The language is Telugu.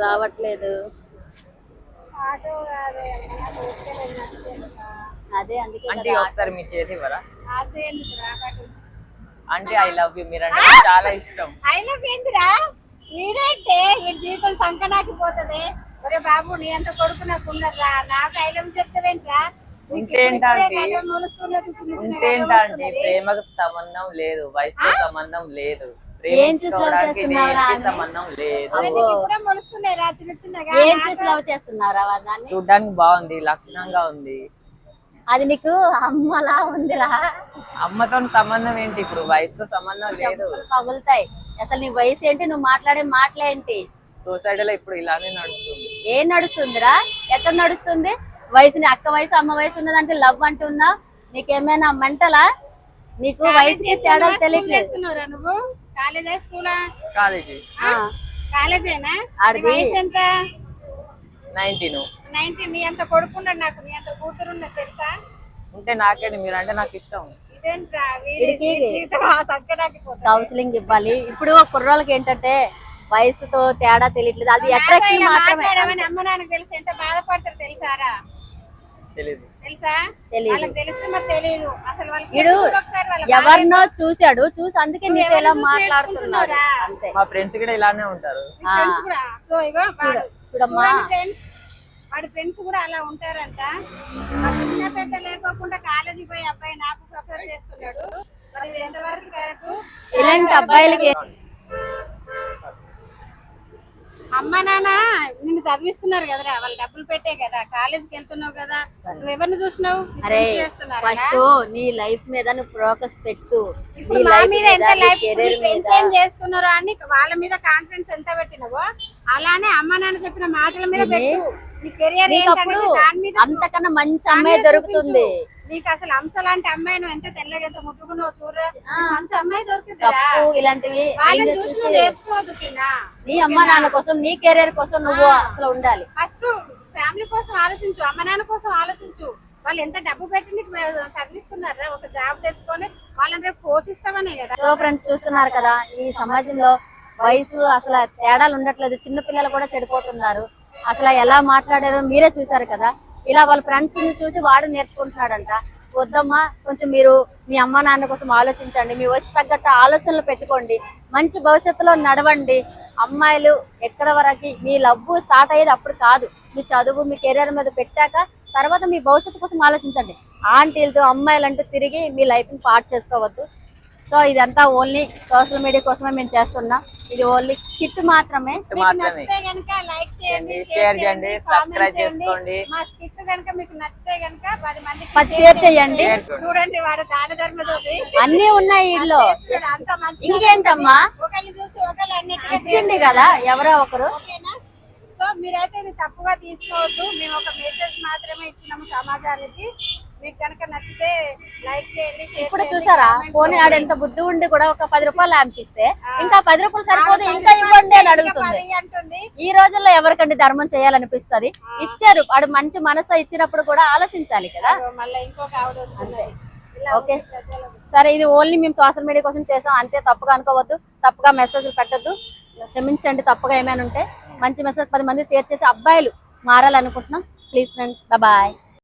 రావట్లేదు. అదే అందుకే ఒకసారి మీ చేతి ఇవ్వరా? అంటే ఐ లవ్ యూ, మీరంటే చాలా ఇష్టం. ఐ లవ్ ఏందిరా వీడంటే వీడి జీవితం సంకనాకిపోతుంది. ఒరే బాబు నీ అంత కొడుకు నాకు ఉన్నదా? నాకు ఐ లవ్ చెప్తావేంట్రా? ప్రేమకు సంబంధం లేదు, వయసుతో సంబంధం లేదు, సంబంధం లేదు. చూడ్డానికి బాగుంది, లక్షణంగా ఉంది. అది నీకు అమ్మలా ఉందిరా. అమ్మతో సంబంధం ఏంటి? ఇప్పుడు వయసుతో సంబంధం లేదు. పగులుతాయి. అసలు నీ వయసు ఏంటి? నువ్వు మాట్లాడే మాటలేంటి? సొసైటీలో ఇప్పుడు ఇలానే నడుస్తుంది. ఏం నడుస్తుందిరా? ఎక్కడ నడుస్తుంది? వయసుని అక్క వయసు అమ్మ వయసు ఉన్నదంటే లవ్ అంటున్నా. నీకేమైనా మెంటలా? నీకు వయసుకి తేడా తెలియట్లేదు. నువ్వు కాలేజా స్కూలా? కాలేజేనా? వయసు ఎంత? 19. నీ అంత కొడుకున్నాడు, నాకు నీ అంత కూతురు ఉన్నది తెలుసా? ఉంటే నాకేంటి, మీరంటే నాకు ఇష్టం. కౌన్సిలింగ్ ఇవ్వాలి. ఇప్పుడు కుర్రోళ్ళకి ఏంటంటే వయసుతో తేడా తెలియట్లేదు, అది అట్రాక్షన్ మాత్రమే. అమ్మ నాన్నకు తెలిసి ఎంత బాధపడతారు తెలుసారా? తెలుసా? తెలిస్తే మరి తెలియదు. అసలు ఎవరినో చూసాడు, చూసి అందుకే నీకు ఎలా మాట్లాడుతున్నారు అంతే. మా ఫ్రెండ్స్ కూడా ఇలానే ఉంటారు. సో ఇగో చూడమ్మా, వాడి ఫ్రెండ్స్ కూడా అలా ఉంటారంట. చిన్న పెద్ద లేకోకుండా కాలేజీ పోయి అబ్బాయి నాకు ప్రపోజ్ చేస్తున్నాడు. మరి ఎంతవరకు కరెక్ట్? ఇలాంటి అబ్బాయిలకి అమ్మ నాన్న నిన్ను చదివిస్తున్నారు కదరా, వాళ్ళు డబ్బులు పెట్టే కదా, కాలేజీకి వెళ్తున్నావు కదా, నువ్వు ఎవరిని చూసినావు? ఫస్ట్ నీ లైఫ్ మీద నువ్వు ఫోకస్ పెట్టు. ఇప్పుడు మా మీద ఎంత లైఫ్ ఫ్రెండ్స్ ఏం చేస్తున్నారో అని వాళ్ళ మీద కాన్ఫిడెన్స్ ఎంత పెట్టినావో అలానే అమ్మ నాన్న చెప్పిన మాటల మీద పెట్టు. నీ కెరియర్ ఏంటంటే దాని మీద అంతకన్నా మంచి అమ్మాయి దొరుకుతుంది. నీకు అసలు అంశ లాంటి అమ్మాయి నువ్వు ఎంత తెల్లగా ఎంత ముట్టుకున్నావు చూడరా, మంచి అమ్మాయి దొరుకుతుంది. ఇలాంటివి చూసి నువ్వు నేర్చుకోవద్దు చిన్న. నీ అమ్మ నాన్న కోసం, నీ కెరియర్ కోసం నువ్వు అసలు ఉండాలి. ఫస్ట్ ఫ్యామిలీ కోసం ఆలోచించు, అమ్మ నాన్న కోసం ఆలోచించు. వాళ్ళు ఎంత డబ్బు పెట్టి నీకు చదివిస్తున్నారా? ఒక జాబ్ తెచ్చుకొని వాళ్ళని రేపు పోషిస్తామనే కదా. సో ఫ్రెండ్స్ చూస్తున్నారు కదా, ఈ సమాజంలో వయసు అసలు తేడాలు ఉండట్లేదు. చిన్న పిల్లలు కూడా చెడిపోతున్నారు. అసలు ఎలా మాట్లాడారో మీరే చూసారు కదా. ఇలా వాళ్ళ ఫ్రెండ్స్ ని చూసి వాడు నేర్చుకుంటున్నాడంట. వద్దమ్మా, కొంచెం మీరు మీ అమ్మ నాన్న కోసం ఆలోచించండి. మీ వయసు తగ్గట్టు ఆలోచనలు పెట్టుకోండి. మంచి భవిష్యత్తులో నడవండి. అమ్మాయిలు ఎక్కడ వరకు మీ లవ్ స్టార్ట్ అయ్యేది అప్పుడు కాదు. మీ చదువు మీ కెరీర్ మీద పెట్టాక తర్వాత మీ భవిష్యత్తు కోసం ఆలోచించండి. ఆంటీలతో అమ్మాయిలంటూ తిరిగి మీ లైఫ్ ని పాడు చేసుకోవద్దు. సో ఇదంతా ఓన్లీ సోషల్ మీడియా కోసమే మేము చేస్తున్నాం. ఇది ఓన్లీ స్కిట్ మాత్రమే. నచ్చితే గనుక లైక్ చేయండి, షేర్ చేయండి, సబ్స్క్రైబ్ చేసుకోండి. మా స్కిట్ గనుక మీకు నచ్చితే గనుక 10 మందికి షేర్ చేయండి. చూడండి వాడు దాన ధర్మతోటి అన్ని ఉన్నాయి ఇల్లు. అంత మంచి ఇంకేంటమ్మా, ఒకరిని చూసి ఒకరు అన్నట్టుగా వచ్చింది కదా ఎవరో ఒకరు. ఓకేనా? సో మీరైతే ఇది తప్పుగా తీసుకోవద్దు. మేము ఒక మెసేజ్ మాత్రమే ఇచ్చినాము సమాజానికి. మీకు కనుక నచ్చితే లైక్ చేయండి, షేర్ ఇప్పుడు చూసారా, పోనీ ఆడ ఎంత బుద్ధి ఉండి కూడా ఒక 10 రూపాయలు అనిపిస్తే ఇంకా 10 రూపాయలు సరిపోదు, ఇంకా ఇవ్వండి అని అడుగుతుంది. ఈ రోజుల్లో ఎవరికండి ధర్మం చేయాలనిపిస్తుంది? ఇచ్చారు, ఆడు మంచి మనసు ఇచ్చినప్పుడు కూడా ఆలోచించాలి కదా. మళ్ళీ ఇంకొక ఆవిడ వస్తుంది. ఓకే సరే, ఇది ఓన్లీ మేము సోషల్ మీడియా కోసం చేసాం అంతే. తప్పుగా అనుకోవద్దు, తప్పుగా మెసేజ్లు పెట్టద్దు, క్షమించండి. తప్పుగా ఏమైనా ఉంటే మంచి మెసేజ్ 10 మంది షేర్ చేసి అబ్బాయిలు మారాలనుకుంటున్నాం. Please friends, bye.